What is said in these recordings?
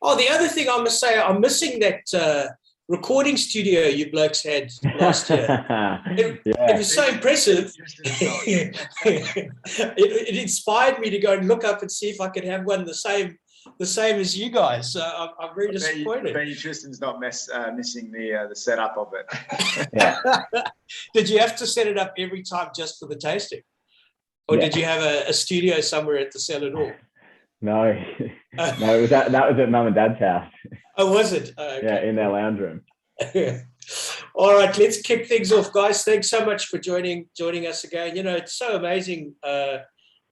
Oh, the other thing I must say, I'm missing that recording studio you blokes had last year. It was so impressive. It inspired me to go and look up and see if I could have one the same as you guys. So I'm very disappointed. I bet you Tristan's not missing the setup of it. Yeah. Did you have to set it up every time just for the tasting? Or did you have a studio somewhere at the cellar door? No, that was at Mum and Dad's house. Oh, was it? Oh, okay. Yeah, in their lounge room. All right, let's kick things off, guys. Thanks so much for joining us again. You know, it's so amazing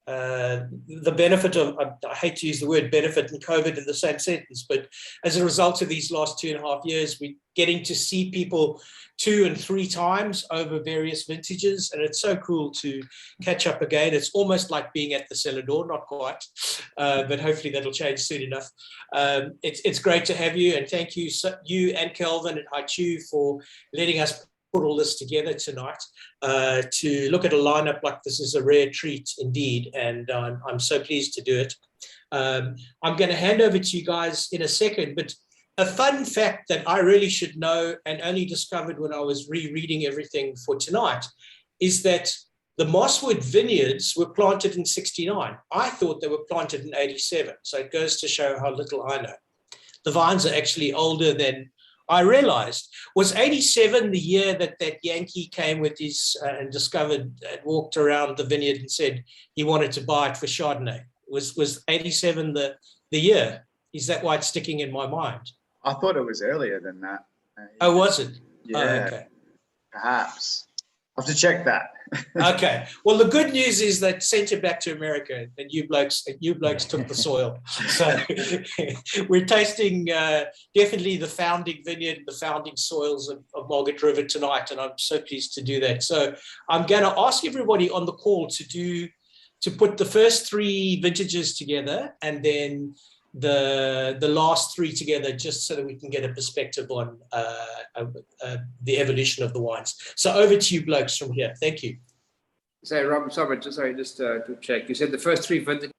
the benefit of, I hate to use the word benefit and COVID in the same sentence, but as a result of these last 2.5 years, we're getting to see people 2 and 3 times over various vintages, and it's so cool to catch up again. It's almost like being at the cellar door, not quite, but hopefully that'll change soon enough. It's great to have you, and thank you, you and Kelvin and Hugh, for letting us put all this together tonight. To look at a lineup like this is a rare treat indeed, and I'm so pleased to do it. I'm going to hand over to you guys in a second, but a fun fact that I really should know and only discovered when I was rereading everything for tonight is that the Mosswood vineyards were planted in 69. I thought they were planted in 87, so it goes to show how little I know. The vines are actually older than I realized. Was 87 the year that Yankee came with his and discovered and walked around the vineyard and said he wanted to buy it for Chardonnay? Was 87 the year? Is that why it's sticking in my mind? I thought it was earlier than that. Oh, was it? Yeah, oh, okay. Perhaps. I'll have to check that. Okay. Well, the good news is that sent it back to America, and you blokes took the soil. So we're tasting definitely the founding vineyard, the founding soils of Margaret River tonight, and I'm so pleased to do that. So I'm going to ask everybody on the call to put the first 3 vintages together, and then the last 3 together, just so that we can get a perspective on the evolution of the wines. So over to you blokes from here. Thank you. Sorry, Rob, just to check. You said the first 3 vintages.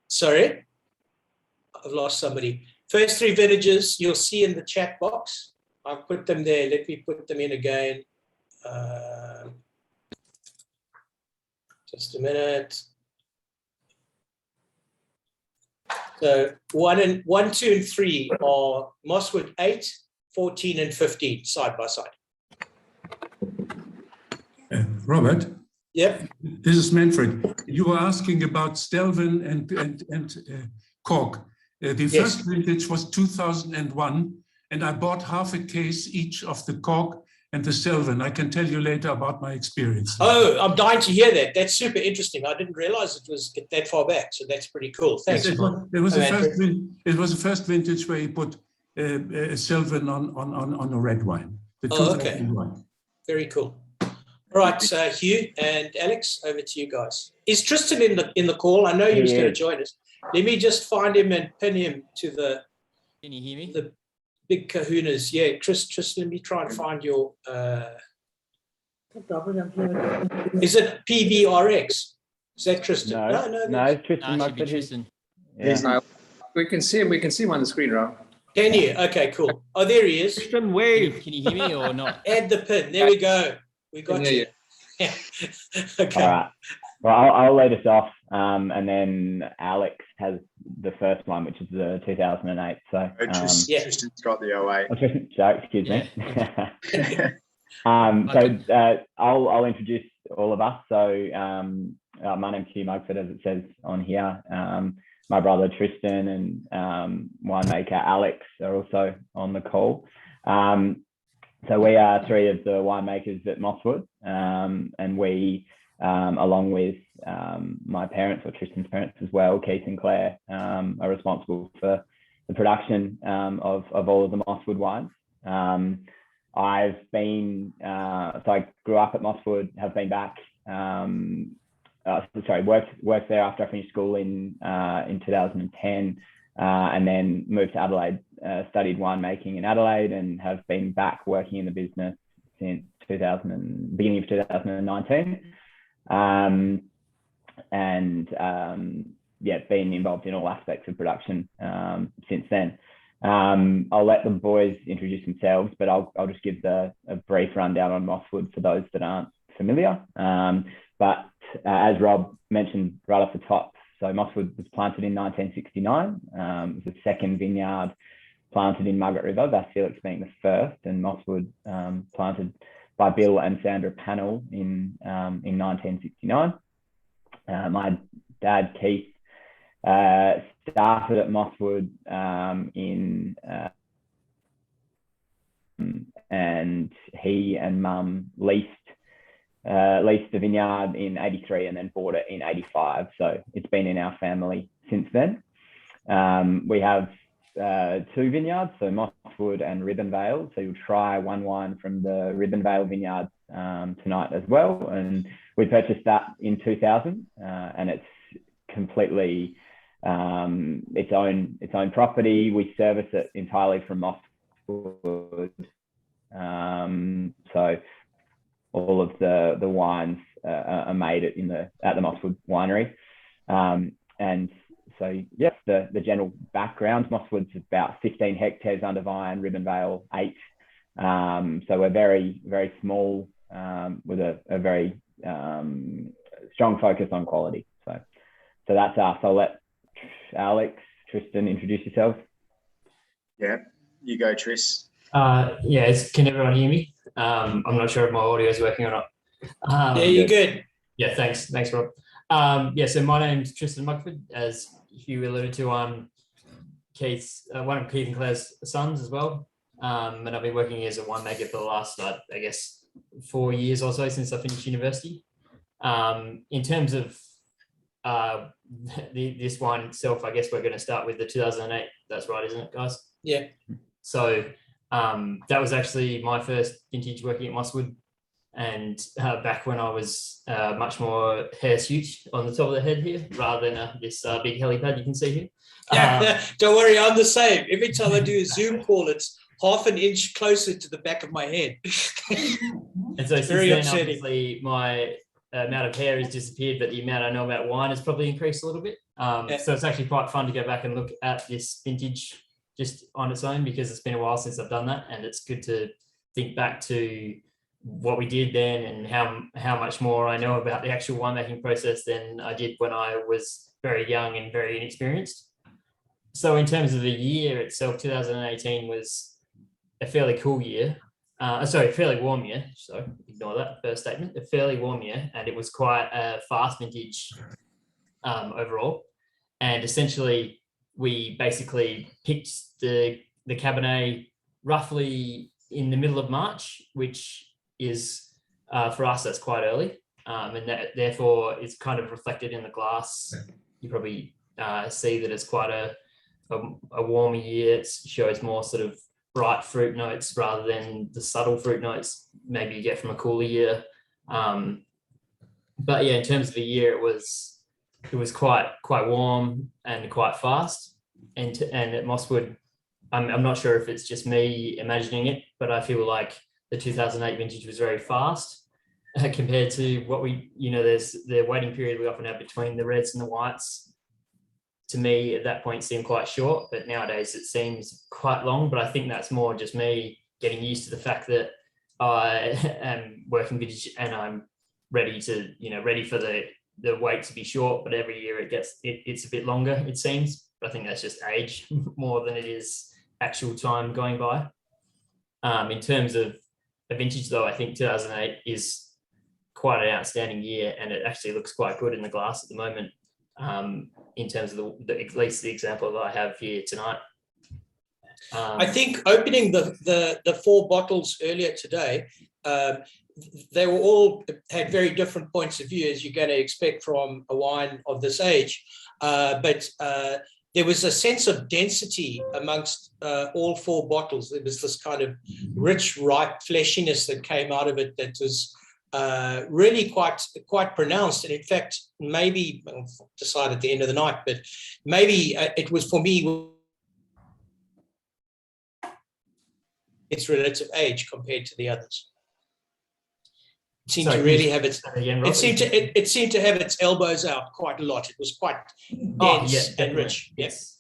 Sorry, I've lost somebody. First 3 vintages you'll see in the chat box. I've put them there. Let me put them in again. Just a minute. So 1, 2, and 3 are Mosswood 8, 14, and 15 side by side. Robert? Yep. This is Manfred. You were asking about Stelvin and Cork. The first vintage was 2001, and I bought half a case each of the Cork and the Stelvin. I can tell you later about my experience. Oh, I'm dying to hear that. That's super interesting. I didn't realize it was that far back, so that's pretty cool. Thanks. Yes, it was the first vintage where he put a Stelvin on a red wine. Okay. Wine. Very cool. All right, Hugh and Alex, over to you guys. Is Tristan in the call? I know he was going to join us. Let me just find him and pin him to the. Can you hear me? The big kahunas. Yeah, Tristan, let me try and find your. Is it PVRX? Is that Tristan? No, it's Tristan. No, it should be Tristan. Yeah. We can see him. We can see him on the screen, Rob. Can you? Okay, cool. Oh, there he is. Tristan, wave. Can you hear me or not? Add the pin. There we go. We got you. Yeah. Okay. All right. Well, I'll lead us off, and then Alex has the first one, which is the 2008. So Tristan's got the 08. Sorry, excuse me. I'll introduce all of us. So my name's Hugh Mugford, as it says on here. My brother Tristan and winemaker Alex are also on the call. So we are 3 of the winemakers at Mosswood, and we, along with my parents, or Tristan's parents as well, Keith and Claire, are responsible for the production of all of the Mosswood wines. I've been, so I grew up at Mosswood, have been back, worked there after I finished school in 2010, and then moved to Adelaide, studied winemaking in Adelaide, and have been back working in the business since beginning of 2019. been involved in all aspects of production since then. I'll let the boys introduce themselves, but I'll just give a brief rundown on Mosswood for those that aren't familiar. But as Rob mentioned right off the top, so Mosswood was planted in 1969. It was the second vineyard planted in Margaret River, Bass Felix being the first, and Mosswood planted by Bill and Sandra Pannell in 1969. My dad, Keith, started at Mosswood and he and Mum leased the vineyard in 83 and then bought it in 85. So it's been in our family since then. We have two vineyards, so Mugford and Ribbonvale. So you'll try one wine from the Ribbonvale vineyard tonight as well. And we purchased that in 2000, and it's completely its own property. We service it entirely from Mugford. So all of the wines are made at the Mugford winery. And so, yes, the general background, Mosswood's about 15 hectares under vine, Ribbonvale 8. So we're very, very small with a very strong focus on quality. So that's us. I'll let Alex, Tristan, introduce yourselves. Yeah, you go, Tris. Can everyone hear me? I'm not sure if my audio is working or not. Yeah, you're good. Yeah, thanks, Rob. So my name's Tristan Mugford. As Hugh alluded to, I'm one of Keith and Claire's sons as well. And I've been working as a winemaker for the last, 4 years or so since I finished university. In terms of this wine itself, I guess we're going to start with the 2008. That's right, isn't it, guys? Yeah. So that was actually my first vintage working at Mosswood. And back when I was much more hirsute on the top of the head here, rather than this big helipad you can see here. Don't worry, I'm the same. Every time I do a Zoom call, it's half an inch closer to the back of my head. And so it's since very then, upsetting. obviously, my amount of hair has disappeared, but the amount I know about wine has probably increased a little bit. So it's actually quite fun to go back and look at this vintage just on its own, because it's been a while since I've done that, and it's good to think back to what we did then and how much more I know about the actual winemaking process than I did when I was very young and very inexperienced. So in terms of the year itself, 2018 was a fairly cool year. Fairly warm year. So ignore that first statement. A fairly warm year, and it was quite a fast vintage overall. And essentially, we basically picked the Cabernet roughly in the middle of March, which is for us, that's quite early, and that therefore is kind of reflected in the glass. You probably see that it's quite a warmer year. It shows more sort of bright fruit notes rather than the subtle fruit notes maybe you get from a cooler year. But yeah, in terms of the year, it was quite warm and quite fast. And at Mosswood, I'm not sure if it's just me imagining it, but I feel like the 2008 vintage was very fast compared to what there's the waiting period we often have between the reds and the whites. To me, at that point, seemed quite short, but nowadays it seems quite long. But I think that's more just me getting used to the fact that I am working vintage and I'm ready for the wait to be short. But every year it's a bit longer, it seems. But I think that's just age more than it is actual time going by. In terms of a vintage, though, I think 2008 is quite an outstanding year, and it actually looks quite good in the glass at the moment. In terms of at least the example that I have here tonight. I think opening the 4 bottles earlier today, they were all had very different points of view, as you're going to expect from a wine of this age. But there was a sense of density amongst all 4 bottles. There was this kind of rich, ripe fleshiness that came out of it that was really quite pronounced. And in fact, maybe I'll decide at the end of the night, but maybe it was for me its relative age compared to the others. seemed Sorry, to can you really say have its. that again, It Rob? seemed to have its elbows out quite a lot. It was quite Oh, dense yeah, and definitely. rich. Yes.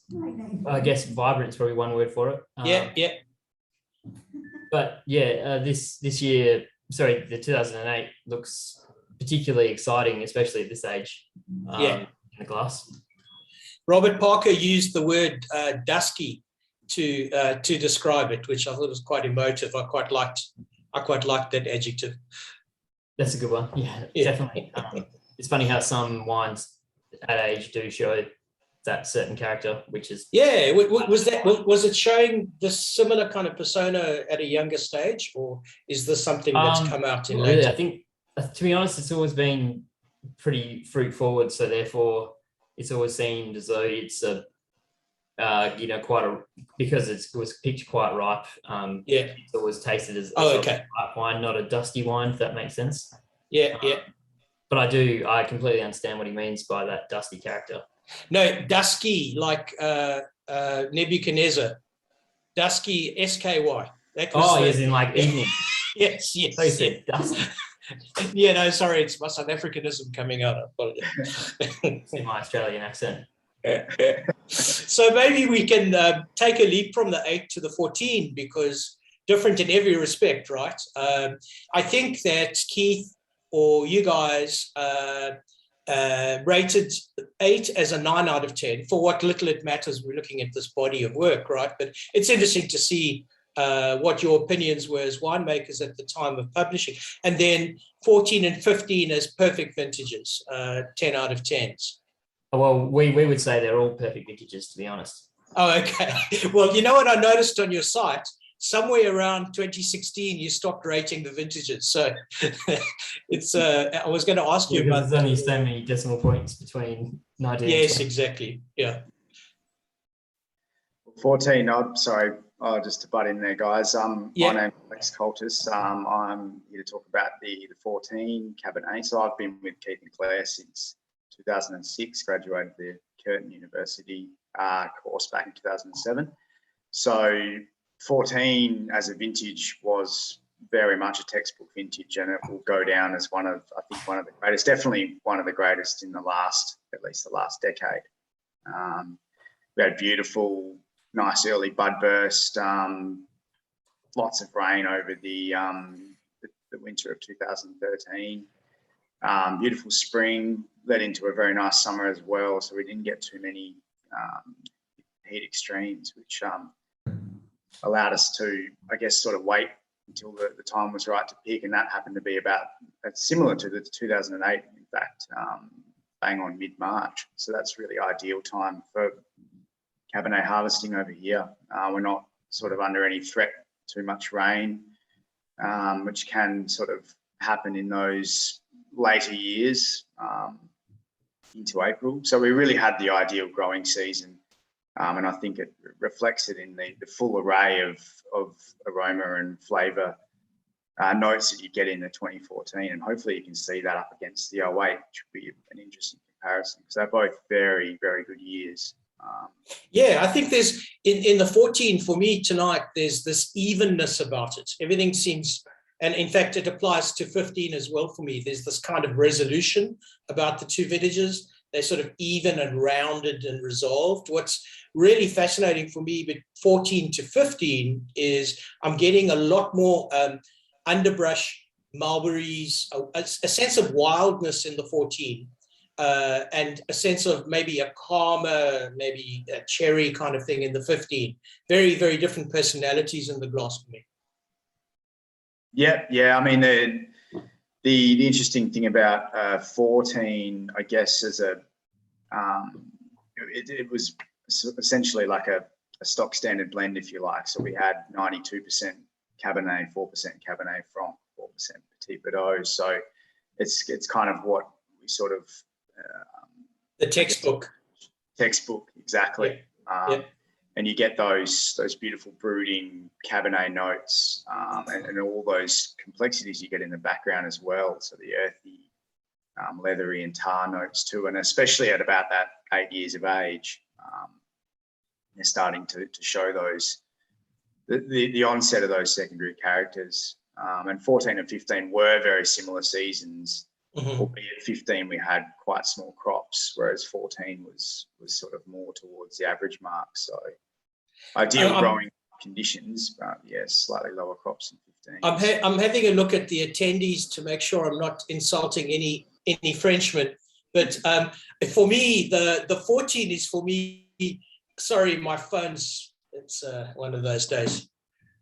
I guess vibrant is probably one word for it. Yeah. But yeah, this year, sorry, the 2008 looks particularly exciting, especially at this age. In the glass. Robert Parker used the word dusky to describe it, which I thought was quite emotive. I quite liked that adjective. That's a good one. Yeah. Definitely. It's funny how some wines at age do show that certain character, which is was it showing this similar kind of persona at a younger stage, or is this something that's come out in later? Really, I think, to be honest, it's always been pretty fruit forward, so therefore it's always seemed as though it's a because it was picked quite ripe. It's always tasted as a ripe wine, not a dusty wine, if that makes sense. But I completely understand what he means by that dusty character. No, dusky, like Nebuchadnezzar. Dusky, SKY. That was as in like evening. Yes. So you said dusky. Yeah, no, sorry, it's my South Africanism coming out. It's in my Australian accent. So maybe we can take a leap from the 8 to the 14, because different in every respect, right? I think that Keith or you guys rated 8 as a 9 out of 10 for what little it matters. We're looking at this body of work, right? But it's interesting to see what your opinions were as winemakers at the time of publishing. And then 14 and 15 as perfect vintages, 10 out of 10s. Well, we would say they're all perfect vintages, to be honest. Oh, okay. Well, you know what I noticed on your site? Somewhere around 2016, you stopped rating the vintages. So it's. I was going to ask you about. There's only so many decimal points between 19. Yes, exactly. Yeah. 14. I'm sorry. Just to butt in there, guys. My name is Alex Coltis. I'm here to talk about the 14 Cabernet. So I've been with Keith and Claire since 2006. Graduated the Curtin University course back in 2007. So 14 as a vintage was very much a textbook vintage, and it will go down as one of the greatest, definitely one of the greatest in at least the last decade. We had beautiful, nice early bud burst, lots of rain over the winter of 2013. Beautiful spring, led into a very nice summer as well, so we didn't get too many heat extremes, which allowed us to, I guess, sort of wait until the time was right to pick, and that happened to be about similar to the 2008, in fact, bang on mid-March. So that's really ideal time for Cabernet harvesting over here. We're not sort of under any threat too much rain, which can sort of happen in those later years into April. So we really had the ideal growing season. And I think it reflects it in the full array of aroma and flavour notes that you get in the 2014. And hopefully you can see that up against the 08, which would be an interesting comparison, because they're both very, very good years. I think there's, in the 14 for me tonight, there's this evenness about it. Everything seems, and in fact, it applies to 15 as well for me. There's this kind of resolution about the two vintages. They're sort of even and rounded and resolved. What's really fascinating for me, but 14 to 15, is I'm getting a lot more underbrush, mulberries, a sense of wildness in the 14, and a sense of maybe a calmer, maybe a cherry kind of thing in the 15. Very, very different personalities in the glass for me. Yeah. I mean, the interesting thing about 14, I guess, as it was essentially like a stock standard blend, if you like. So we had 92% Cabernet, 4% Cabernet Franc, 4% Petit Verdot. So it's kind of what we sort of the textbook, exactly. Yeah. And you get those beautiful brooding Cabernet notes, and all those complexities you get in the background as well. So the earthy, leathery and tar notes too, and especially at about that 8 years of age, they're starting to show those, the onset of those secondary characters. And 14 and 15 were very similar seasons. Mhm. Albeit 15 we had quite small crops, whereas 14 was sort of more towards the average mark. So ideal growing conditions, but yes, slightly lower crops in 15. I'm having a look at the attendees to make sure I'm not insulting any Frenchmen. But for me, the 14 is for me. Sorry, my phone's. It's one of those days.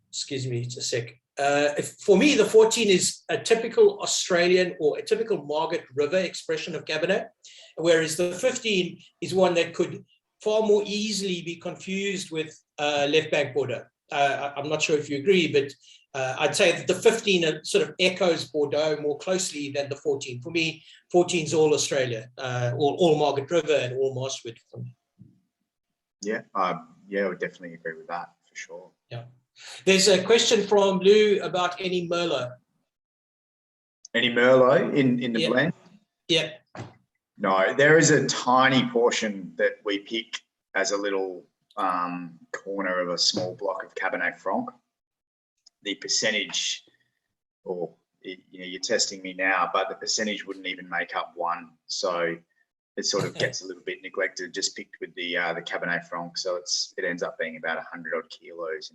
Excuse me, just a sec. For me, the 14 is a typical Australian or a typical Margaret River expression of Cabernet, whereas the 15 is one that could far more easily be confused with left bank Bordeaux. I'm not sure if you agree, but I'd say that the 15 sort of echoes Bordeaux more closely than the 14. For me, 14 is all Australia, all Margaret River and all Marswood. Yeah, I would definitely agree with that for sure. Yeah. There's a question from Lou about any Merlot. Any Merlot in the blend? Yeah. No, there is a tiny portion that we pick as a little corner of a small block of Cabernet Franc. The percentage, or you're testing me now, but the percentage wouldn't even make up one. So it sort of gets a little bit neglected, just picked with the Cabernet Franc. So it ends up being about 100 odd kilos.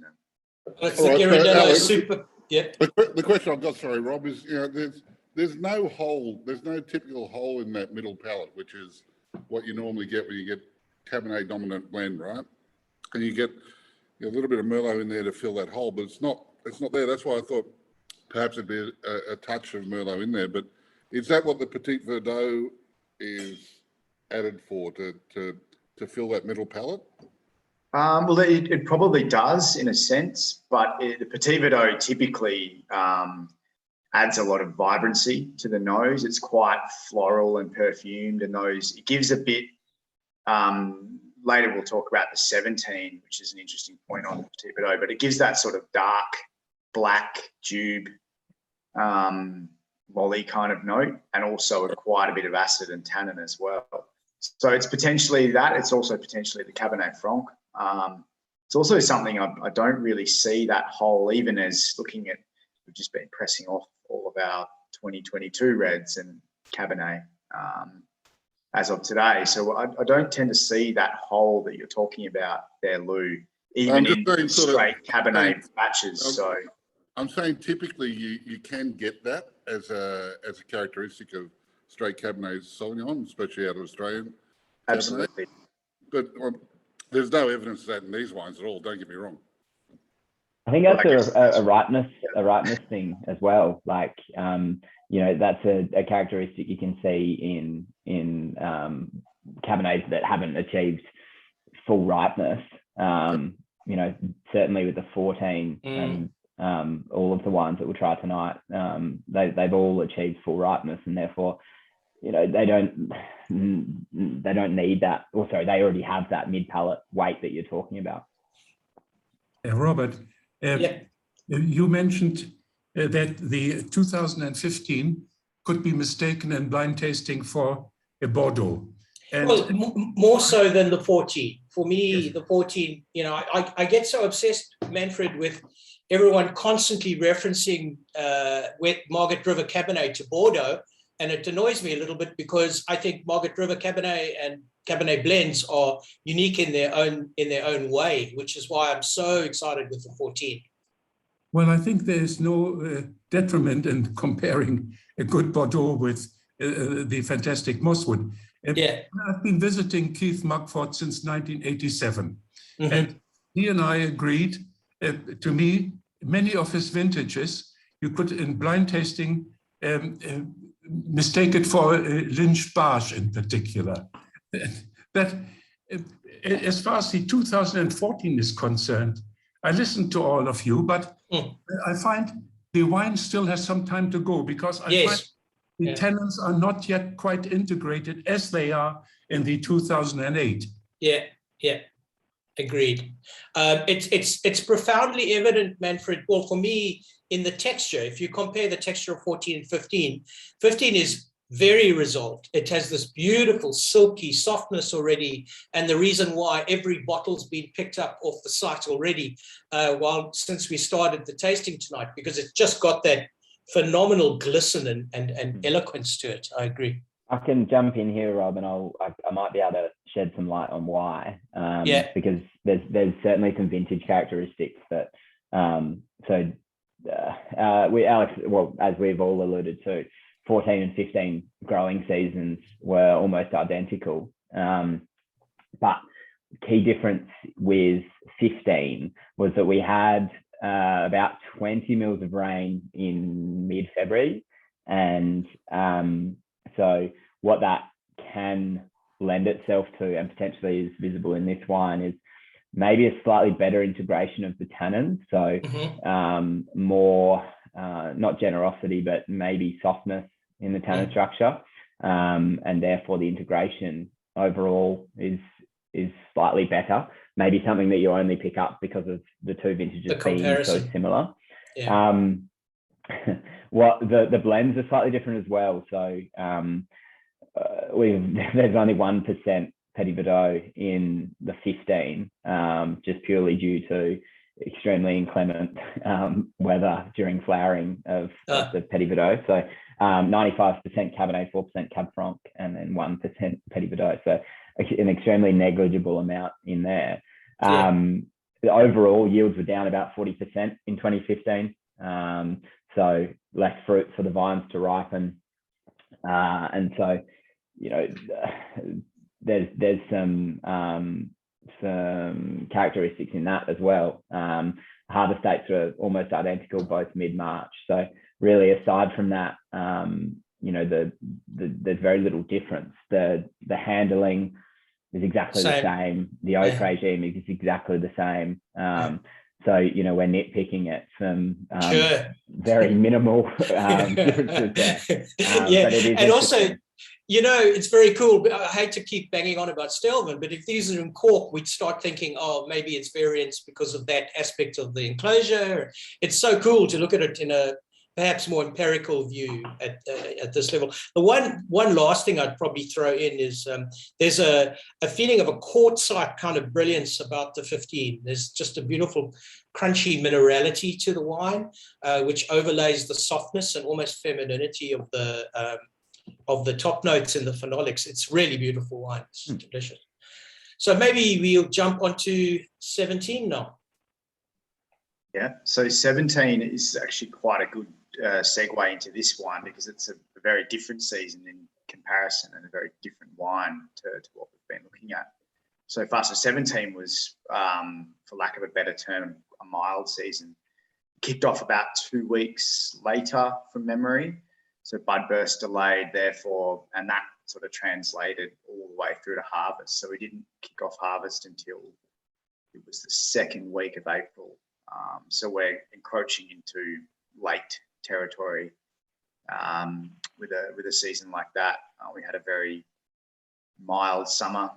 It's the Ghirardello super. Yeah. The question I've got, sorry, Rob, is there's no hole, there's no typical hole in that middle palate, which is what you normally get when you get Cabernet dominant blend, right? And you get a little bit of Merlot in there to fill that hole, but it's not there. That's why I thought perhaps it'd be a touch of Merlot in there. But is that what the Petit Verdot is added for, to fill that middle palate? Well, it probably does in a sense, but the Petit Verdot typically adds a lot of vibrancy to the nose. It's quite floral and perfumed, and it gives a bit. Later we'll talk about the 17, which is an interesting point on the Petit Verdot, but it gives that sort of dark, black, dube, molly kind of note, and also quite a bit of acid and tannin as well. So it's potentially that. It's also potentially the Cabernet Franc. It's also something I don't really see that whole, even as looking at, we've just been pressing off all of our 2022 reds and Cabernet as of today. So I don't tend to see that hole that you're talking about there, Lou, even in straight Cabernet batches. So I'm saying typically you can get that as a characteristic of straight Cabernet Sauvignon, especially out of Australian Cabernet. Absolutely. But there's no evidence of that in these wines at all, don't get me wrong. I think that's a ripeness thing as well. Like, that's a characteristic you can see in Cabernets that haven't achieved full ripeness. Certainly with the 14 and all of the wines that we'll try tonight, they've all achieved full ripeness, and therefore, they don't need that. Also, they already have that mid palate weight that you're talking about. Robert, you mentioned that the 2015 could be mistaken in blind tasting for a Bordeaux. And well, more so than the 14. For me, the 14, I get so obsessed, Manfred, with everyone constantly referencing with Margaret River Cabernet to Bordeaux. And it annoys me a little bit because I think Margaret River Cabernet and Cabernet blends are unique in their own way, which is why I'm so excited with the 14. Well, I think there is no detriment in comparing a good Bordeaux with the fantastic Mosswood. I've been visiting Keith Mugford since 1987. Mm-hmm. And he and I agreed, to me, many of his vintages, you could, in blind tasting, mistake it for Lynch Barge in particular. That, as far as the 2014 is concerned, I listened to all of you, but I find the wine still has some time to go, because I find the tannins are not yet quite integrated as they are in the 2008. Yeah, agreed. It's profoundly evident, Manfred. Well, for me, in the texture, if you compare the texture of 14 and 15, 15 is very resolved. It has this beautiful silky softness already, and the reason why every bottle's been picked up off the site already since we started the tasting tonight, because it's just got that phenomenal glisten and eloquence to it. I agree. I can jump in here, Rob, and I might be able to shed some light on why. Because there's certainly some vintage characteristics that Alex, well, as we've all alluded to, 14 and 15 growing seasons were almost identical. But key difference with 15 was that we had about 20 mils of rain in mid-February. And so what that can lend itself to, and potentially is visible in this wine, is maybe a slightly better integration of the tannins. So more, not generosity, but maybe softness in the tannin structure. And therefore the integration overall is slightly better. Maybe something that you only pick up because of the two vintages being so similar. What the blends are slightly different as well. So there's only 1% Petit Verdot in the 15, just purely due to extremely inclement weather during flowering of the Petit Verdot. So 95% Cabernet, 4% Cab Franc, and then 1% Petit Verdot. So an extremely negligible amount in there. The overall yields were down about 40% in 2015. So less fruit for the vines to ripen. And so, you know, there's some characteristics in that as well. Harvest dates are almost identical, both mid-March. So really, aside from that, you know, there's very little difference. The handling is exactly the same. The oak regime is exactly the same. So, you know, we're nitpicking at some very minimal differences there. But it is also, you know, it's very cool. But I hate to keep banging on about Stelvin, but if these are in Cork, we'd start thinking, oh, maybe it's variance because of that aspect of the enclosure. It's so cool to look at it in a perhaps more empirical view at this level. The one last thing I'd probably throw in is there's a feeling of a quartzite kind of brilliance about the 15. There's just a beautiful crunchy minerality to the wine, which overlays the softness and almost femininity of the top notes in the phenolics. It's really beautiful wine. It's delicious. So maybe we'll jump onto 17 now. Yeah, so 17 is actually quite a good segue into this wine, because it's a very different season in comparison and a very different wine to what we've been looking at so far. So 17 was, for lack of a better term, a mild season. Kicked off about 2 weeks later from memory. So bud burst delayed, therefore, and that sort of translated all the way through to harvest. So we didn't kick off harvest until it was the second week of April. So we're encroaching into late territory with a season like that. We had a very mild summer,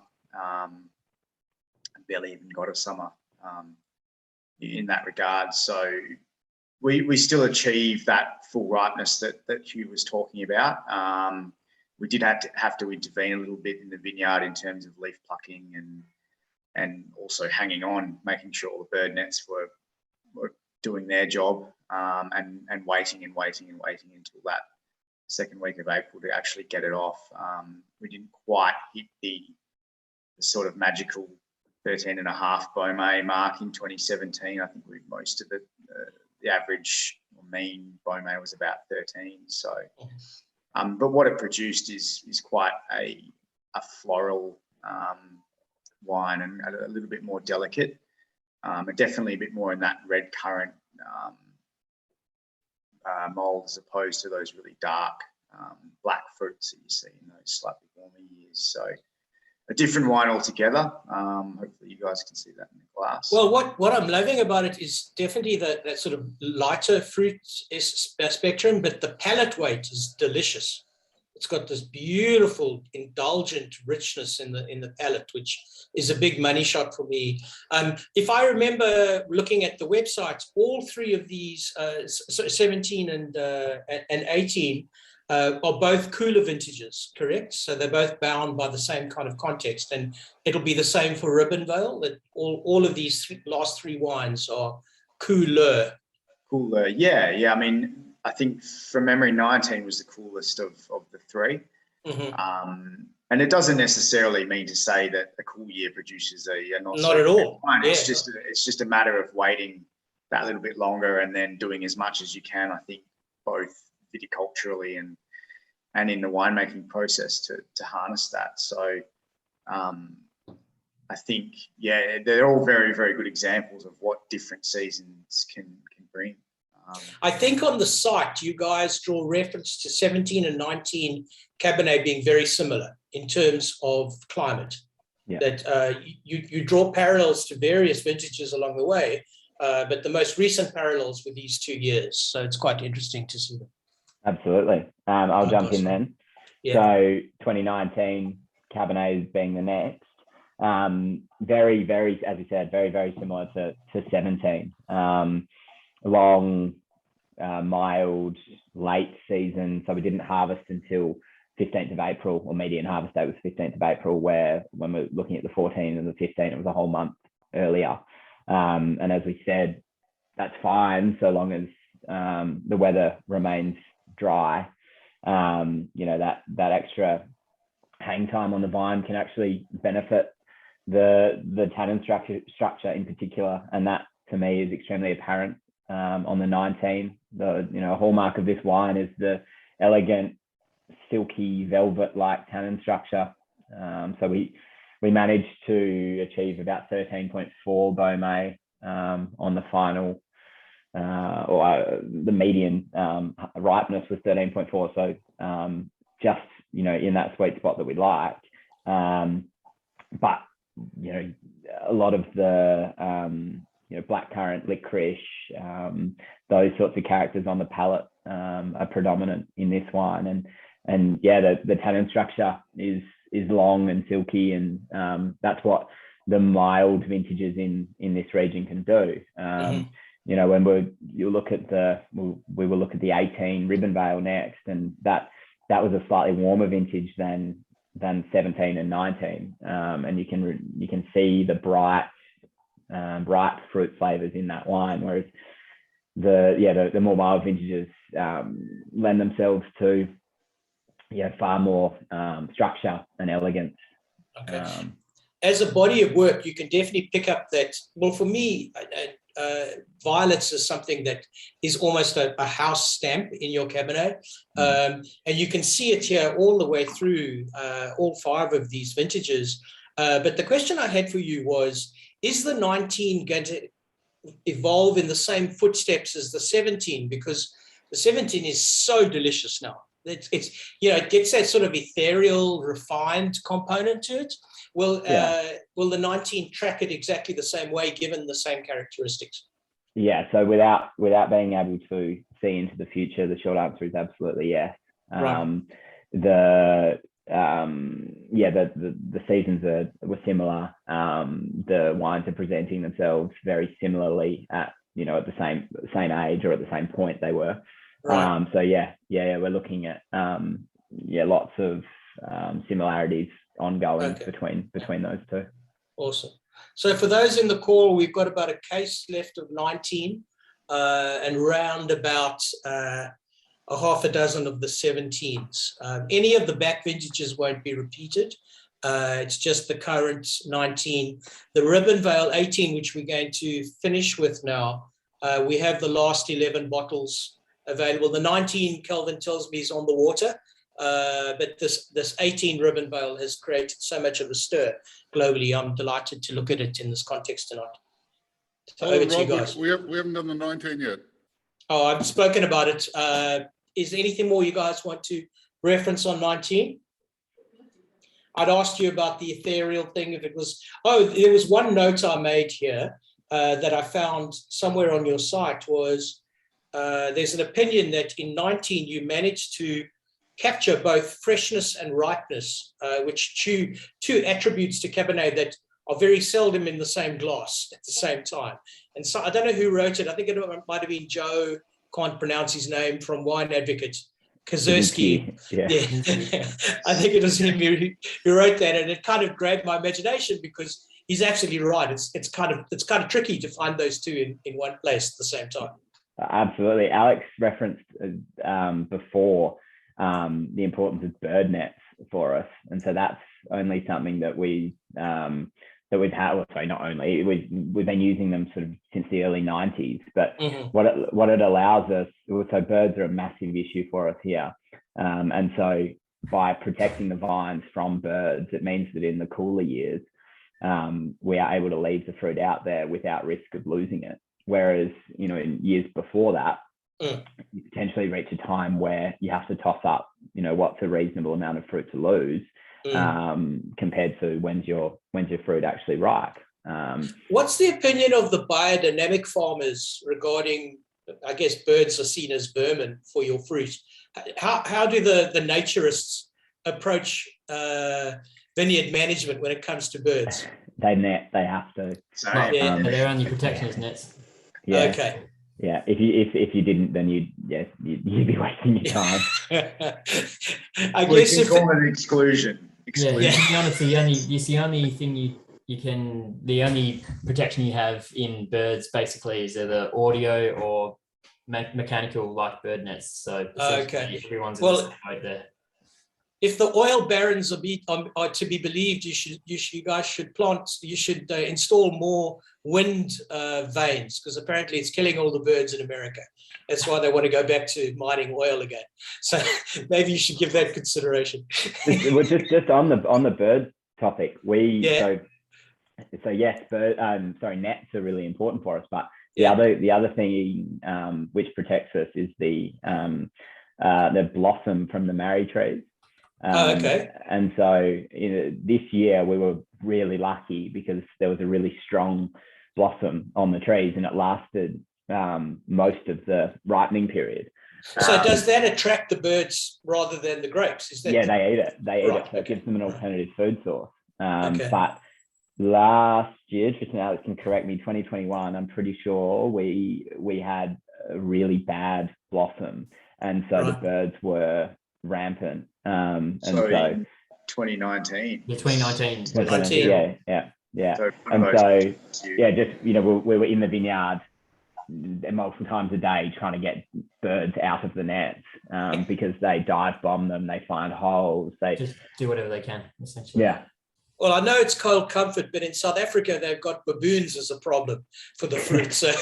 barely even got a summer in that regard. So we still achieved that full ripeness that Hugh was talking about. We did have to intervene a little bit in the vineyard in terms of leaf plucking and also hanging on, making sure all the bird nets were doing their job, and waiting until that second week of April to actually get it off. We didn't quite hit the sort of magical 13.5 Beaumet mark in 2017. I think most of it, the average or mean Beaumet was about 13. So, but what it produced is quite a floral wine, and a little bit more delicate. And definitely a bit more in that red currant mold, as opposed to those really dark black fruits that you see in those slightly warmer years. So a different wine altogether. Hopefully you guys can see that in the glass. Well, what I'm loving about it is definitely that sort of lighter fruit spectrum, but the palate weight is delicious. It's got this beautiful, indulgent richness in the palate, which is a big money shot for me. If I remember looking at the websites, all three of these, 17 and 18, are both cooler vintages, correct? So they're both bound by the same kind of context, and it'll be the same for Ribbonvale, that all of these last three wines are cooler. Cooler, yeah. I mean, I think from memory, 19 was the coolest of the three. Mm-hmm. And it doesn't necessarily mean to say that a cool year produces a not at all. wine. Yeah. It's just a matter of waiting that little bit longer and then doing as much as you can, I think, both viticulturally and in the winemaking process to harness that. So I think, yeah, they're all very, very good examples of what different seasons can bring. I think on the site, you guys draw reference to 17 and 19 Cabernet being very similar in terms of climate. Yeah. That you draw parallels to various vintages along the way, but the most recent parallels were these 2 years. So it's quite interesting to see them. Absolutely. I'll jump in then. Yeah. So 2019 Cabernet being the next. Very, very, as you said, very, very similar to 17. Long, mild, late season. So we didn't harvest until 15th of April, or median harvest date was 15th of April, where when we're looking at the 14 and the 15, it was a whole month earlier. And as we said, that's fine so long as the weather remains dry. That extra hang time on the vine can actually benefit the tannin structure in particular, and that to me is extremely apparent on the 19. A hallmark of this wine is the elegant, silky, velvet-like tannin structure. So we managed to achieve about 13.4 Beaumet on the final, or the median ripeness was 13.4. So just in that sweet spot that we like. But a lot of the blackcurrant, licorice, those sorts of characters on the palate are predominant in this wine, and the tannin structure is long and silky, and that's what the mild vintages in this region can do. When we will look at the 18 Ribbonvale next, and that was a slightly warmer vintage than 17 and 19, and you can see the bright fruit flavors in that wine, whereas the more mild vintages lend themselves to far more structure and elegance. Okay. As a body of work, you can definitely pick up that. Well, for me, violets is something that is almost a house stamp in your Cabernet. And you can see it here all the way through all 5 of these vintages. But the question I had for you was, is the 19 going to evolve in the same footsteps as the 17? Because the 17 is so delicious now. It gets that sort of ethereal, refined component to it. Will the 19 track it exactly the same way, given the same characteristics? Yeah. So without being able to see into the future, the short answer is absolutely yes. Right. The seasons were similar. The wines are presenting themselves very similarly at the same age or at the same point they were. Right. We're looking at lots of similarities ongoing between those two. Awesome. So for those in the call, we've got about a case left of 19 and round about a half a dozen of the 17s. Any of the back vintages won't be repeated. It's just the current 19. The Ribbonvale 18, which we're going to finish with now, we have the last 11 bottles available. The 19, Kelvin tells me, is on the water, but this 18 Ribbonvale has created so much of a stir globally. I'm delighted to look at it in this context tonight. So over to you guys. We haven't done the 19 yet. Oh, I've spoken about it. Is there anything more you guys want to reference on 19? I'd asked you about the ethereal thing. If it was, there was one note I made here that I found somewhere on your site was there's an opinion that in 19 you managed to capture both freshness and ripeness, which two attributes to Cabernet that are very seldom in the same glass at the same time. And so I don't know who wrote it. I think it might have been Joe, can't pronounce his name, from Wine Advocate, Kaczynski. Yeah. I think it was him who wrote that, and it kind of grabbed my imagination because he's absolutely right. It's kind of tricky to find those two in one place at the same time. Absolutely. Alex referenced before the importance of bird nets for us, and so that's only something that we've had. Well, sorry, not only we've been using them sort of since the early 90s. But what it allows us, so birds are a massive issue for us here, and so by protecting the vines from birds, it means that in the cooler years, we are able to leave the fruit out there without risk of losing it. Whereas, in years before that, you potentially reach a time where you have to toss up, what's a reasonable amount of fruit to lose, compared to when's your fruit actually ripe. What's the opinion of the biodynamic farmers regarding, I guess birds are seen as vermin for your fruit? How do the naturists approach vineyard management when it comes to birds? They have to. They're only protectionist nets. Yeah. Okay. Yeah. If you didn't, then you'd be wasting your time. I guess we can call it exclusion. Yeah, to be honest, the only thing the only protection you have in birds basically is either audio or mechanical like bird nets. So everyone's in the same boat there. If the oil barons are to be believed, you guys should install more wind vanes, because apparently it's killing all the birds in America. That's why they want to go back to mining oil again. So maybe you should give that consideration. just on the bird topic, so yes, nets are really important for us, but the other thing which protects us is the blossom from the marri trees. And so this year we were really lucky because there was a really strong blossom on the trees, and it lasted most of the ripening period. So does that attract the birds rather than the grapes? Is that they eat it. So it gives them an alternative food source. But last year, Tristan, Alex can correct me, 2021, I'm pretty sure we had a really bad blossom, and so the birds were rampant. And so 2019. Yeah, 2019. Yeah. So we were in the vineyard multiple times a day trying to get birds out of the nets, because they dive bomb them, they find holes, they just do whatever they can, essentially. Yeah. Well, I know it's cold comfort, but in South Africa they've got baboons as a problem for the fruit. So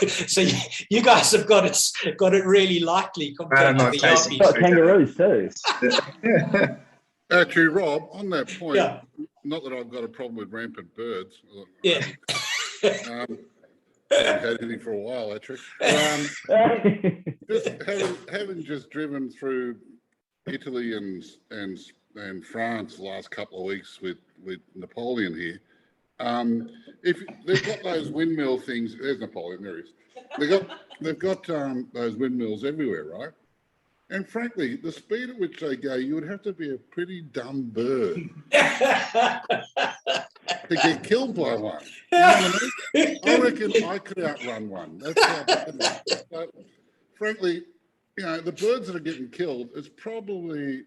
you guys have got it really lightly compared to the Yarbies. Got kangaroos too. Actually, Rob, on that point, not that I've got a problem with rampant birds. Yeah. I haven't had any for a while, actually. Just having just driven through Italy and France the last couple of weeks with Napoleon here, if they've got those windmill things, there's Napoleon, there he is. They've got those windmills everywhere, right? And frankly, the speed at which they go, you would have to be a pretty dumb bird to get killed by one. You know what I mean? I reckon I could outrun one. That's how bad it is. So, frankly, the birds that are getting killed, it's probably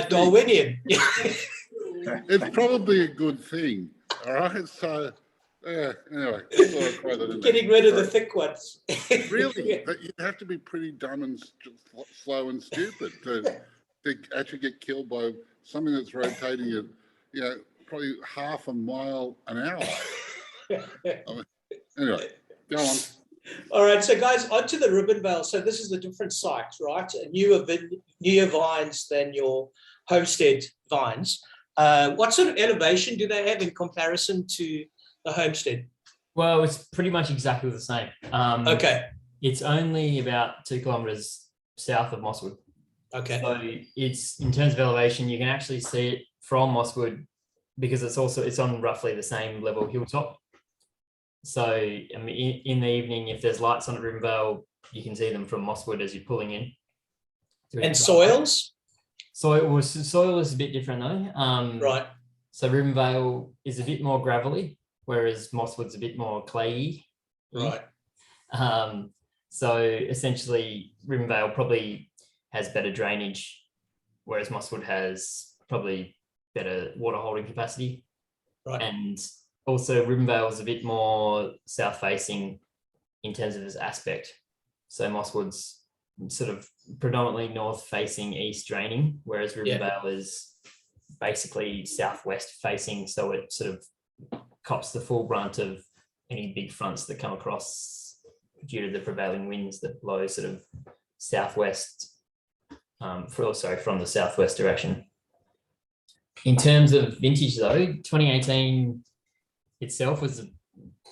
Darwinian. It's probably a good thing. All right. So, anyway. Getting rid of the thick ones. Really, but you have to be pretty dumb and slow and stupid to actually get killed by something that's rotating at, probably half a mile an hour. Anyway, go on. All right, so guys, onto the Ribbonvale. So this is a different site, right? Newer vines than your homestead vines. What sort of elevation do they have in comparison to the homestead? Well, it's pretty much exactly the same. Okay. It's only about 2 kilometers south of Mosswood. Okay. So it's, in terms of elevation, you can actually see it from Mosswood because it's on roughly the same level hilltop. So I mean, in the evening, if there's lights on at Ribbonvale, you can see them from Mosswood as you're pulling in. And soils? Soil is a bit different though. Right. So Ribbonvale is a bit more gravelly, whereas Mosswood's a bit more clayey. Right. So essentially, Ribbonvale probably has better drainage, whereas Mosswood has probably better water holding capacity. Right. And also Ribbonvale is a bit more south facing in terms of its aspect. So Mosswood's sort of predominantly north facing, east draining, whereas Ribbonvale is basically southwest facing. So it sort of cops the full brunt of any big fronts that come across due to the prevailing winds that blow sort of southwest, from the southwest direction. In terms of vintage though, 2018 itself was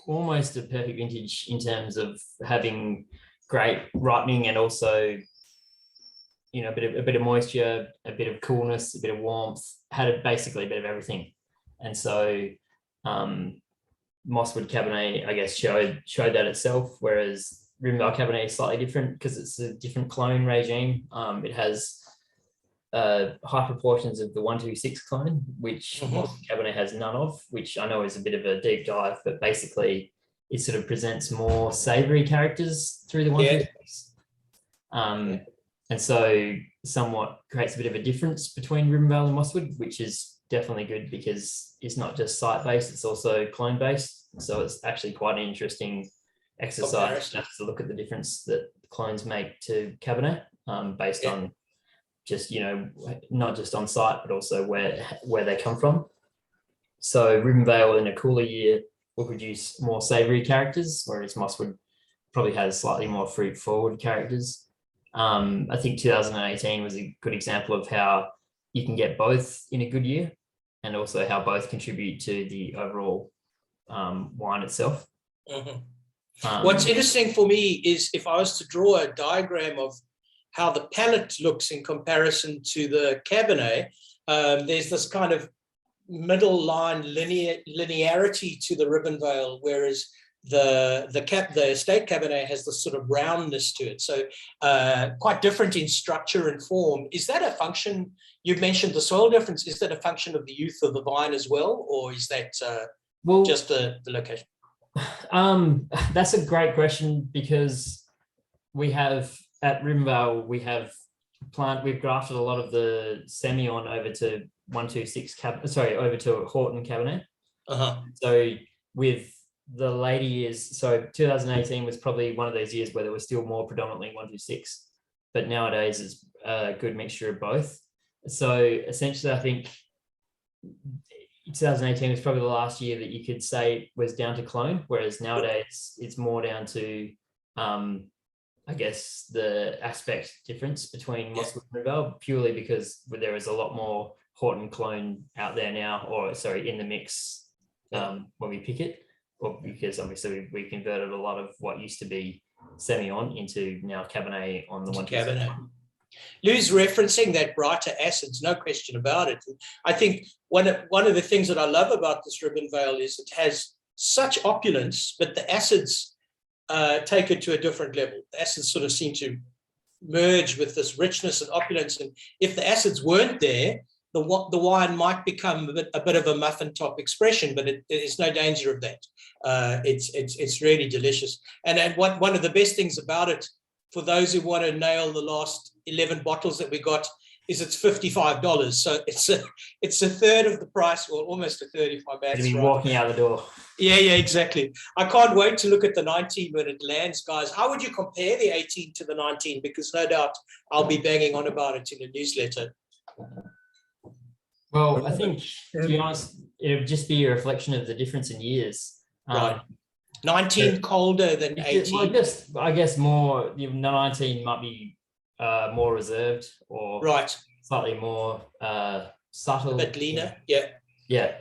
almost a perfect vintage in terms of having great ripening and also, you know, a bit of moisture, a bit of coolness, a bit of warmth, had basically a bit of everything. And so Mosswood Cabernet, I guess, showed that itself, whereas Ribbonvale Cabernet is slightly different because it's a different clone regime. It has high proportions of the 126 clone, which Mosswood Cabernet has none of, which I know is a bit of a deep dive, but basically it sort of presents more savoury characters through the 126. And so somewhat creates a bit of a difference between Ribbonvale and Mosswood, which is definitely good because it's not just site-based, it's also clone-based. So it's actually quite an interesting exercise just to look at the difference that clones make to Cabernet based on just, you know, not just on site, but also where they come from. So Ribbonvale in a cooler year will produce more savoury characters, whereas Mosswood probably has slightly more fruit-forward characters. I think 2018 was a good example of how you can get both in a good year and also how both contribute to the overall wine itself. What's interesting for me is if I was to draw a diagram of how the palate looks in comparison to the Cabernet, there's this kind of middle line linearity to the Ribbonvale, whereas the estate Cabernet has this sort of roundness to it. So quite different in structure and form. Is that a function? You've mentioned the soil difference. Is that a function of the youth of the vine as well, or is that just the location? That's a great question because we have at Ribbonvale we've grafted a lot of the Semillon over to 126 over to Horton Cabernet. So with the later years, so 2018 was probably one of those years where there was still more predominantly 126, but nowadays it's a good mixture of both. So essentially, I think 2018 was probably the last year that you could say was down to clone, whereas nowadays it's more down to, I guess, the aspect difference between Mosswood and Ribbonvale, purely because there is a lot more Horton clone out there now, in the mix when we pick it, or because obviously we converted a lot of what used to be Semillon into now Cabernet on the one. Cabernet. Lou's referencing that brighter acids, no question about it. I think one of the things that I love about this Ribbonvale is it has such opulence, but the acids take it to a different level. The acids sort of seem to merge with this richness and opulence. And if the acids weren't there, the wine might become a bit of a muffin top expression, but there's no danger of that. It's really delicious. And one of the best things about it, for those who want to nail the last 11 bottles that we got, is it's $55. So it's a third of the price, or almost a third if my math's right. Walking out the door. Yeah, exactly. I can't wait to look at the 19 when it lands, guys. How would you compare the 18 to the 19? Because no doubt I'll be banging on about it in a newsletter. Well, I think, to be honest, it would just be a reflection of the difference in years. Right. 19 colder than 18. Well, I guess more, 19 might be more reserved or slightly more subtle. A bit leaner, yeah.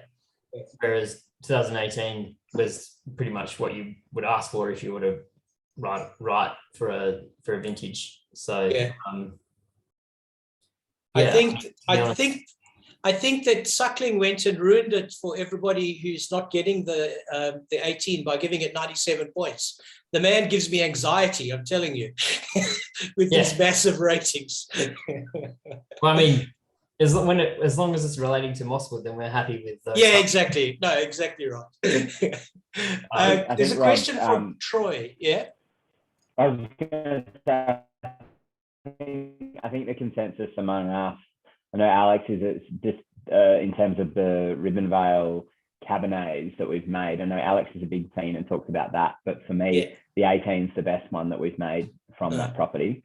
Whereas 2018 was pretty much what you would ask for if you were to write for a vintage. So I think that Suckling went and ruined it for everybody who's not getting the 18 by giving it 97 points. The man gives me anxiety, I'm telling you, with these massive ratings. Well, I mean, as long as it's relating to Mosswood, then we're happy with those. Yeah, exactly. No, exactly right. There's a question from Troy. Yeah. I was going to say, think the consensus among us, I know Alex, is it's just in terms of the Ribbonvale Cabernets that we've made. I know Alex is a big fan and talks about that, but for me, the 18 is the best one that we've made from that property.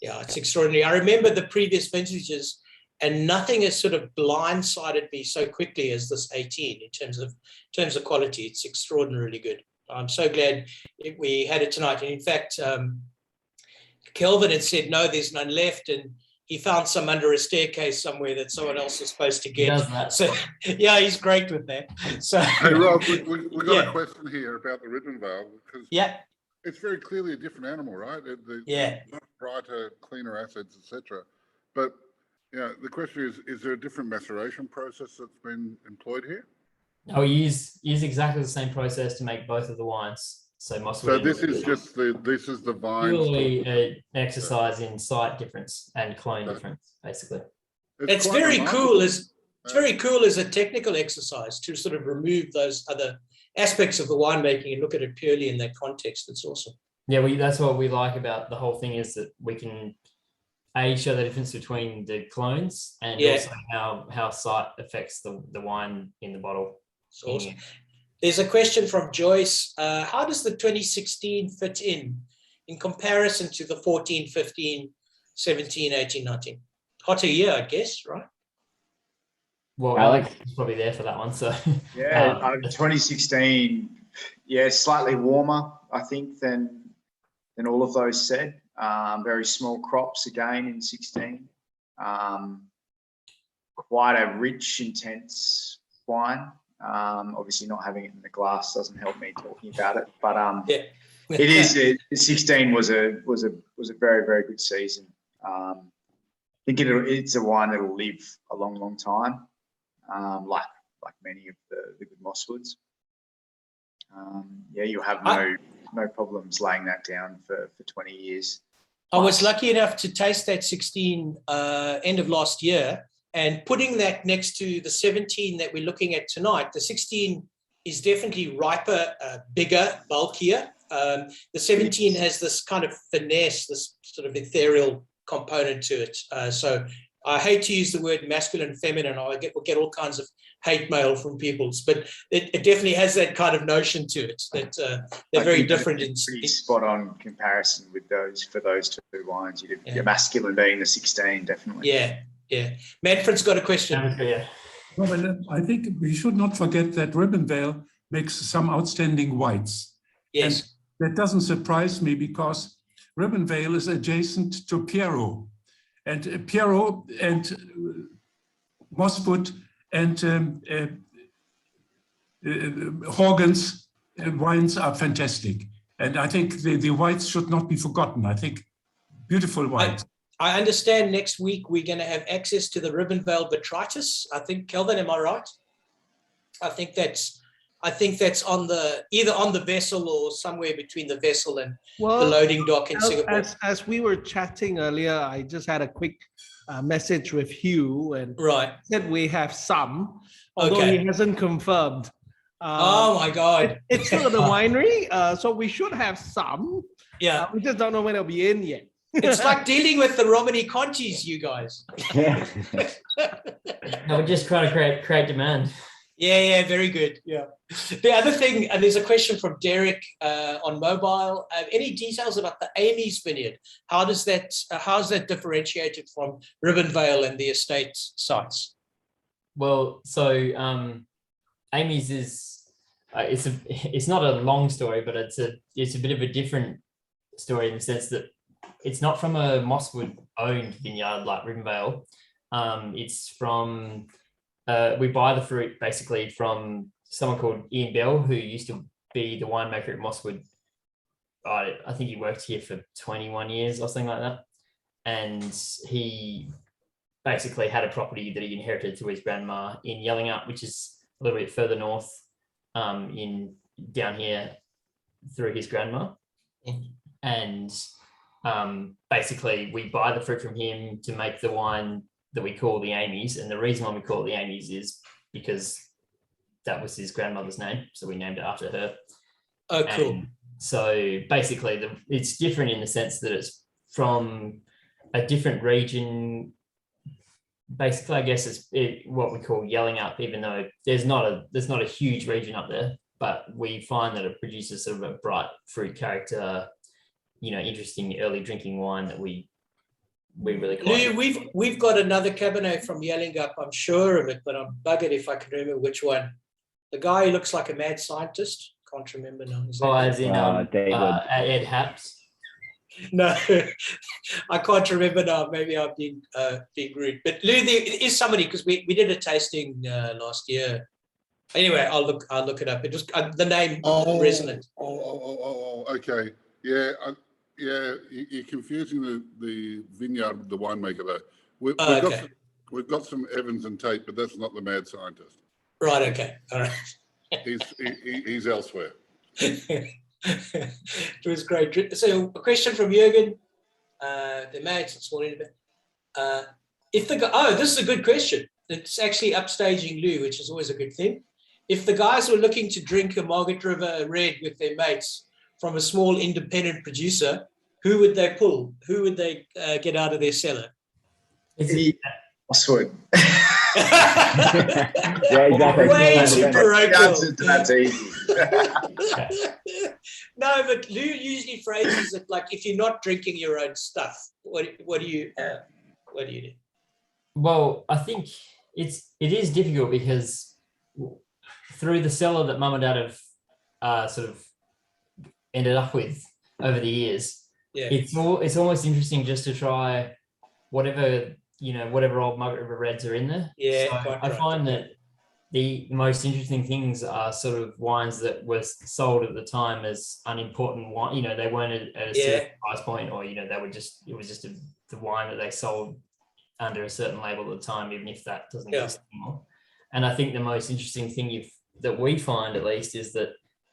Yeah, it's extraordinary. I remember the previous vintages, and nothing has sort of blindsided me so quickly as this 18 in terms of quality. It's extraordinarily good. I'm so glad we had it tonight. And in fact, Kelvin had said, no, there's none left. And he found some under a staircase somewhere that someone else was supposed to get. So, yeah, he's great with that. So, hey, Rob, we got a question here about the Ribbonvale, because it's very clearly a different animal, right? Much brighter, cleaner acids, etc. But the question is there a different maceration process that's been employed here? No, we use exactly the same process to make both of the wines. So this is just the vine. Purely an exercise in site difference and clone difference, basically. It's very cool. It's very cool as a technical exercise to sort of remove those other aspects of the winemaking and look at it purely in that context. It's awesome. Yeah, that's what we like about the whole thing, is that we can show the difference between the clones and also how site affects the wine in the bottle. It's awesome. There's a question from Joyce. How does the 2016 fit in comparison to the 14, 15, 17, 18, 19? Hotter year, I guess, right? Well, Alex is probably there for that one. So 2016, slightly warmer, I think, than all of those said. Very small crops again in 16. Quite a rich, intense wine. Obviously, not having it in the glass doesn't help me talking about it, but it is. 16 was a very, very good season. I think it's a wine that will live a long, long time, like many of the good Mosswoods. You have no problems laying that down for 20 years. I was lucky enough to taste that 16 end of last year. And putting that next to the 17 that we're looking at tonight, the 16 is definitely riper, bigger, bulkier. The 17 has this kind of finesse, this sort of ethereal component to it. So I hate to use the word masculine and feminine. We'll get all kinds of hate mail from people, but it definitely has that kind of notion to it that they're very different. Pretty spot on comparison with those two wines. Your masculine being the 16, definitely. Yeah. Manfred's got a question. Well, I think we should not forget that Ribbonvale makes some outstanding whites. Yes. And that doesn't surprise me, because Ribbonvale is adjacent to Pierrot. And Pierrot and Mosswood and Horgan's wines are fantastic. And I think the whites should not be forgotten. I think beautiful whites. I understand next week we're going to have access to the Ribbonvale botrytis. I think, Kelvin, am I right? I think that's on either on the vessel or somewhere between the vessel and the loading dock in Singapore. As we were chatting earlier, I just had a quick message with Hugh, and said we have some, although he hasn't confirmed. Oh my God! It's still at the winery, so we should have some. Yeah, we just don't know when it'll be in yet. It's like dealing with the Romani Contis, you guys. No, we're just trying to create demand. Yeah, very good. Yeah. The other thing, and there's a question from Derek on mobile. Any details about the Amy's vineyard? How's that differentiated from Ribbonvale and the estate sites? Well, so Amy's is it's not a long story, but it's a bit of a different story in the sense that it's not from a Mosswood owned vineyard like Ribbonvale. It's from we buy the fruit basically from someone called Ian Bell, who used to be the winemaker at Mosswood. I think he worked here for 21 years or something like that. And he basically had a property that he inherited to his grandma in Yellingup, which is a little bit further north down here through his grandma. And basically we buy the fruit from him to make the wine that we call the Amy's. And the reason why we call it the Amy's is because that was his grandmother's name. So we named it after her. Oh, cool. And so basically it's different in the sense that it's from a different region. Basically, I guess it's what we call yelling up, even though there's not a huge region up there, but we find that it produces sort of a bright fruit character, interesting early drinking wine that we really quite. Lou, we've got another Cabernet from Yelling Up. I'm sure of it, but I'm buggered if I can remember which one. The guy who looks like a mad scientist. Can't remember now. As in Ed Haps. No, I can't remember now. Maybe I'm being rude. But Lou, there is somebody, because we did a tasting last year. Anyway, I'll look it up. It was the name resonant. Okay. Yeah, you're confusing the vineyard with the winemaker though. We've got some Evans and Tate, but that's not the mad scientist. Right. Okay. All right. He's elsewhere. It was great. So a question from Jürgen. The mates, it's all in a bit. This is a good question. It's actually upstaging Lou, which is always a good thing. If the guys were looking to drink a Margaret River Red with their mates from a small independent producer, who would they pull? Who would they get out of their cellar? Mugford. Yeah, exactly. Way too parochial. That's easy. No, but Lou usually phrases it like, if you're not drinking your own stuff, what do you do? Well, I think it is difficult because through the cellar that Mum and Dad have sort of ended up with over the years, it's almost interesting just to try whatever old Margaret River Reds are in there. Yeah, so I find that the most interesting things are sort of wines that were sold at the time as unimportant wine. They weren't at a certain price point, or it was just the wine that they sold under a certain label at the time, even if that doesn't exist anymore. And I think the most interesting thing that we find, at least, is that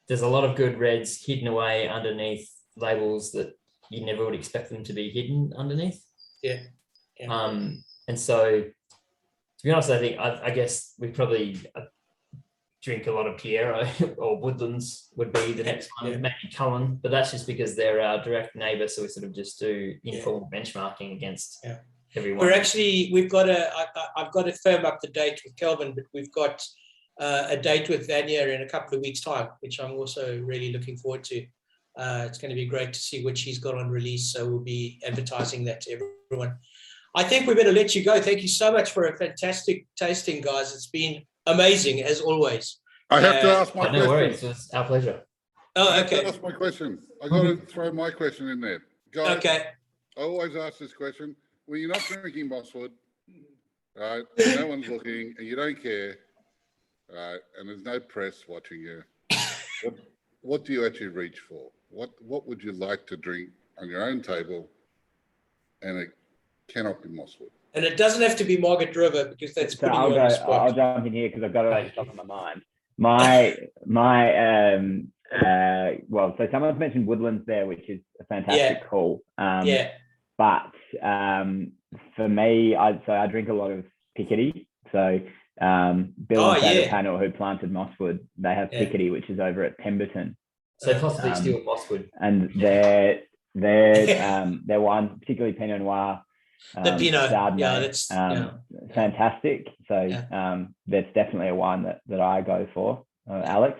there's a lot of good reds hidden away underneath labels that you never would expect them to be hidden underneath. Yeah. And so, to be honest, I think I guess we probably drink a lot of Piero or Woodlands would be the next one, maybe Cullen, but that's just because they're our direct neighbour, so we sort of just do informal benchmarking against everyone. I've got to firm up the date with Kelvin, but we've got a date with Vanya in a couple of weeks' time, which I'm also really looking forward to. It's going to be great to see what she's got on release, so we'll be advertising that to everyone. I think we better let you go. Thank you so much for a fantastic tasting, guys. It's been amazing, as always. I have to ask my question. No worries, it's our pleasure. Oh, okay. That's my question. I got to throw my question in there. Guys, okay. I always ask this question. When you're not drinking Mugford, right, no one's looking, and you don't care, right, and there's no press watching you, what do you actually reach for? What would you like to drink on your own table, and it cannot be Mugford? And it doesn't have to be Margaret River, because that's pretty on the spot. I'll jump in here because I've got it on the top of my mind. So someone's mentioned Woodlands there, which is a fantastic call. But for me, I drink a lot of Picardy. So Bill and David Panel, who planted Mugford, they have Picardy, which is over at Pemberton. So possibly still Mugford. And their wines, particularly Pinot Noir, the Pinot, Chardonnay, fantastic. So that's definitely a wine that I go for. Alex?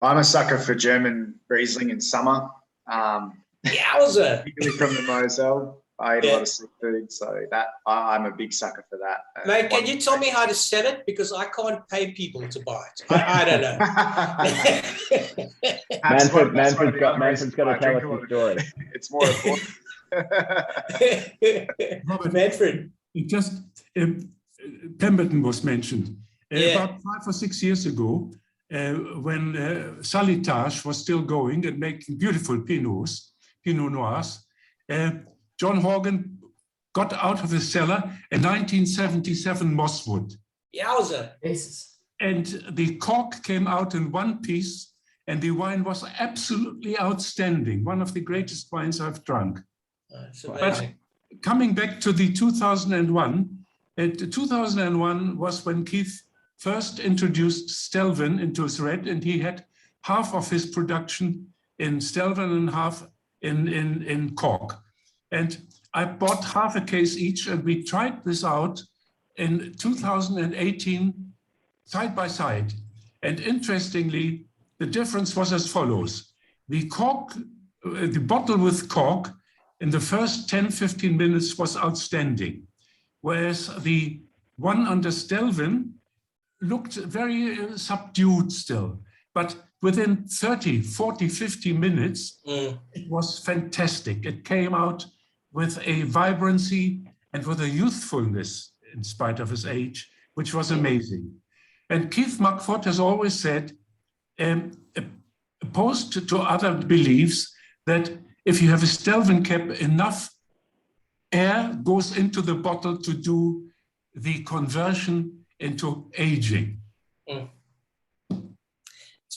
I'm a sucker for German Riesling in summer. Yowza! Particularly from the Moselle. I eat a lot of seafood, so that I'm a big sucker for that. Mate, can you tell me how to sell it? Because I can't pay people to buy it. I don't know. Manfred's got to tell us the story. It's more important. Robert, Manfred. Just Pemberton was mentioned. About 5 or 6 years ago, when Salitage was still going and making beautiful Pinot Noirs, John Horgan got out of his cellar a 1977 Mugford. Yowza. And the cork came out in one piece, and the wine was absolutely outstanding. One of the greatest wines I've drunk. But coming back to the 2001, 2001 was when Keith first introduced Stelvin into his red, and he had half of his production in Stelvin and half in Cork. And I bought half a case each, and we tried this out in 2018, side by side. And interestingly, the difference was as follows. The cork, the bottle with cork in the first 10, 15 minutes was outstanding, whereas the one under Stelvin looked very subdued still. But within 30, 40, 50 minutes, it was fantastic. It came out with a vibrancy and with a youthfulness in spite of his age, which was amazing. And Keith Mugford has always said, opposed to other beliefs, that if you have a Stelvin cap, enough air goes into the bottle to do the conversion into aging. It's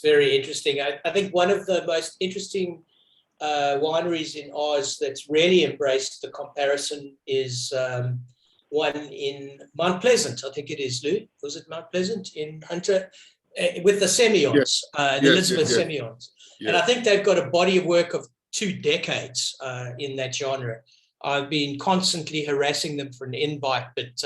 very interesting. I think one of the most interesting wineries in Oz that's really embraced the comparison is one in Mount Pleasant. I think it is, Lou. Was it Mount Pleasant in Hunter? With the Semillons, the Elizabeth Semillons. And I think they've got a body of work of 2 decades in that genre. I've been constantly harassing them for an invite, but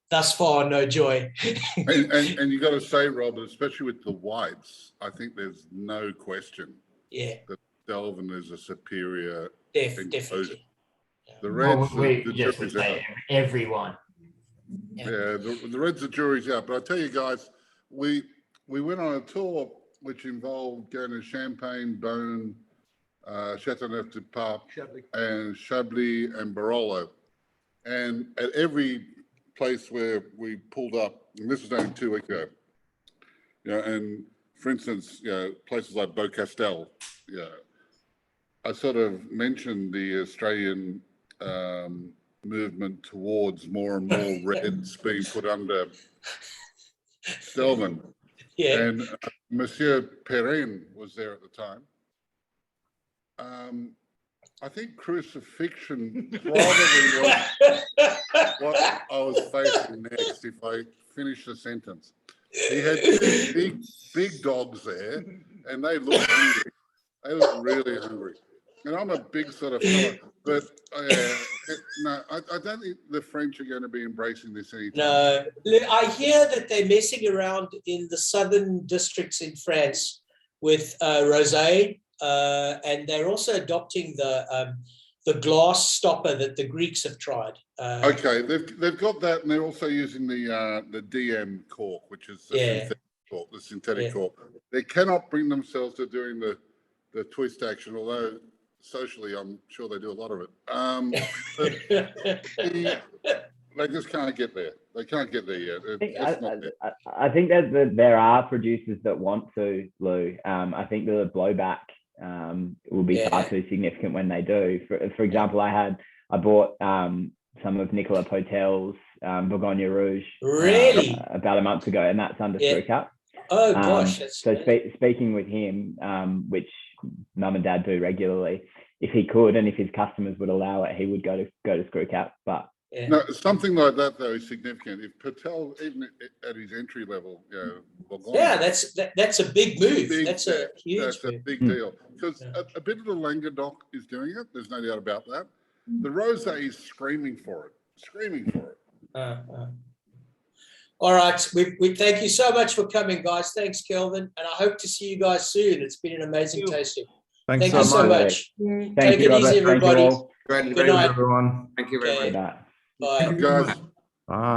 thus far, no joy. and you got to say, Rob, especially with the whites, I think there's no question that Stelvin is a superior. Definitely. The reds, the just would say everyone. The reds, the jury's out. But I tell you guys, we went on a tour which involved going to Champagne, Beaune, Châteauneuf-du-Pape, and Chablis and Barolo. And at every place where we pulled up, and this was only 2 weeks ago, and for instance, places like Beaucastel, I sort of mentioned the Australian movement towards more and more reds being put under Stelvin. And Monsieur Perrin was there at the time. I think crucifixion probably was what I was facing next if I finish the sentence. He had 2 big dogs there, and they looked hungry. They looked really hungry. And I'm a big sort of fella, but no, I don't think the French are going to be embracing this anytime. No, I hear that they're messing around in the southern districts in France with rosé, and they're also adopting the glass stopper that the Greeks have tried. Okay, they've got that, and they're also using the DM cork, which is the synthetic cork. They cannot bring themselves to doing the twist action, although socially I'm sure they do a lot of it. But they just can't get there. They can't get there yet. I think that there are producers that want to, Lou. I think the blowback will be far too significant when they do. For example, I bought some of Nicolas Potel's Bourgogne Rouge about a month ago, and that's under screw cap. Oh gosh! So speaking with him, which Mum and Dad do regularly, if he could and if his customers would allow it, he would go to screw cap. But no, something like that though is significant. If Patel, even at his entry level, Bourgogne, that's a big move. That's a huge move. A big deal, because a bit of the Languedoc is doing it. There's no doubt about that. The rosé is screaming for it. All right, we thank you so much for coming, guys. Thanks, Kelvin, and I hope to see you guys soon. It's been an amazing tasting. Thank you so much. Take it easy, everybody. Good night, everyone. Thank you very much. Bye. Guys. Bye.